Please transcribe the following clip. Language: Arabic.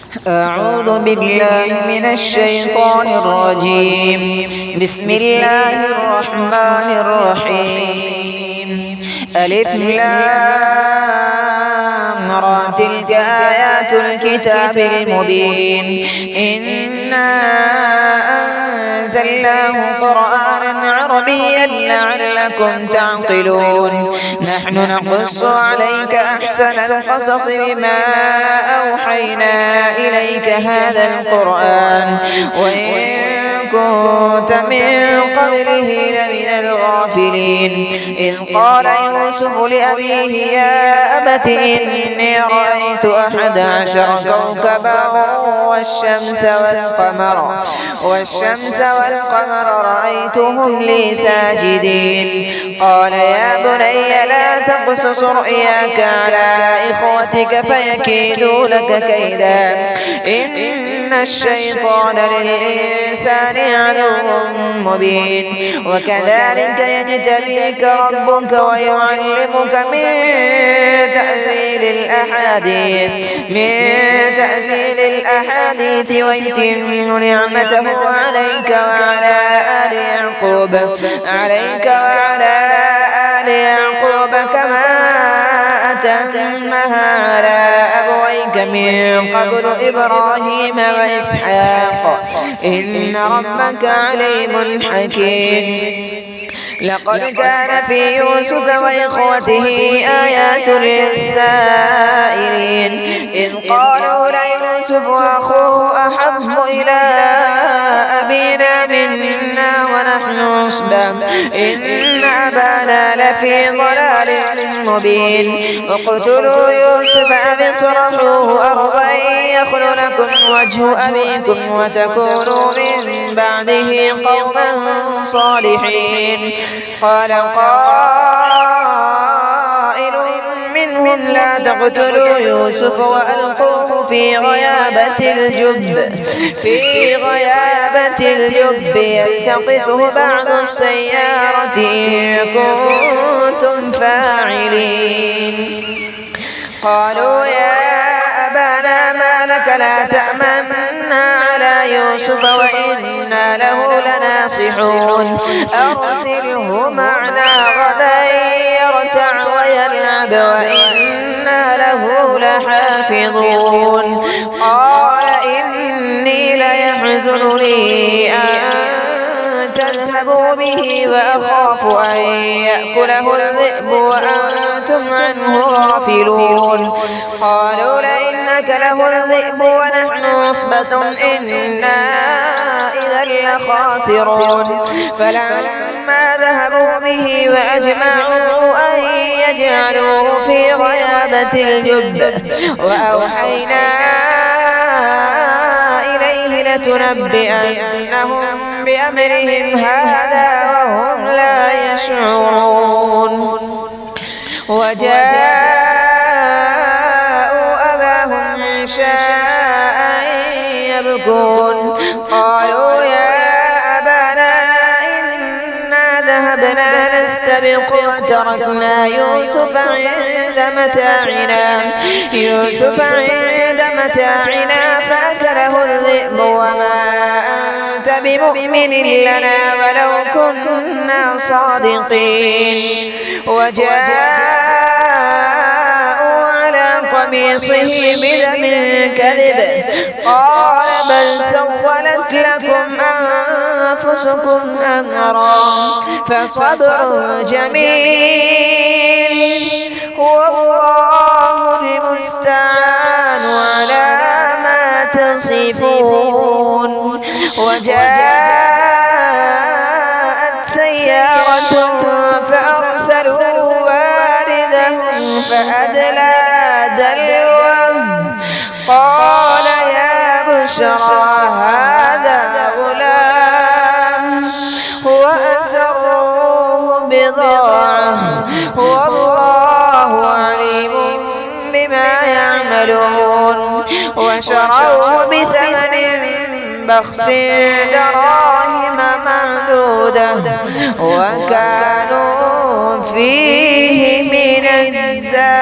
أعوذ بالله من الشيطان الرجيم. بسم الله الرحمن الرحيم. ألف لام را تلك آيات الكتاب المبين. إنا أنزلناه قرآنا عربيا لعلكم تعقلون. نحن نقص عليك أحسن القصص بما أوحينا إليك هذا القرآن وإن كنت من قبله لمن الغافلين. إذ قال يوسف لأبيه يا أبت إني رأيت 11 كوكبا والشمس والقمر رأيتهم لي ساجدين. قال يا بني لا تقصص رؤياك على إخوتك فيكيدوا لك كيدا إن الشيطان للإنسان عدو مبين. وكذلك يجتبيك ربك ويعلمك من تأويل الأحاديث ويتم نعمته عليك وعلى آل يعقوب كما أتمها على أبويك من قبل إبراهيم وإسحاق إن ربك عليم حكيم. لقد كان في يوسف وإخوته آيات للسائلين. إذ قالوا ليوسف وأخوه أحب إلى أبينا منا ونحن عصبة إن أبانا لفي ضلال مبين. اقتلوا يوسف أو اطرحوه أرضا يخل لكم وجه أبيكم وتكونوا من بعده قوما صالحين. قال قائل منهم لا تقتلوا يوسف وألقوه في غيابة الجب يلتقطه بعض السيارة إن كنتم فاعلين. قالوا يا أبانا ما لك لا تأمنا على يوسف وإنا له لناصحون. أرسله معنا غدا يرتع ويلعب وإنا له لحافظون. قال إني ليحزنني أن تذهبوا به وأخاف أن يأكله الذئب وأنتم عنه غافلون. قالوا لئنك له الذئب ونحن عصبة إنا إذا لخاسرون. فلما ذهبوا به وأجمعوا أن يجعلوه في غيابة الجب وأوحينا إليه لتنبئنهم بأمرهم هذا وهم لا يشعرون. وجاءوا أباهم عشاء يبكون. قالوا يا أبانا إنا ذهبنا نستبق وتركنا يوسف عند متاعنا فأكله الذئب وما أنت بمؤمن لنا ولو كنا صادقين. وجاءوا على قميصه بدم كذب قال بل سولت لكم أنفسكم أمرا فصبر جميل والله المستعان على ما تصفون. وجاءت سيارة فأرسلوا واردهم فأدلى دلوه قال يا بشرى هذا غلام وأسروه بضاعة والله عليم بما يعملون. وشروه بثمن بخس دراهم معدودة وكانوا فيه من الزاهدين.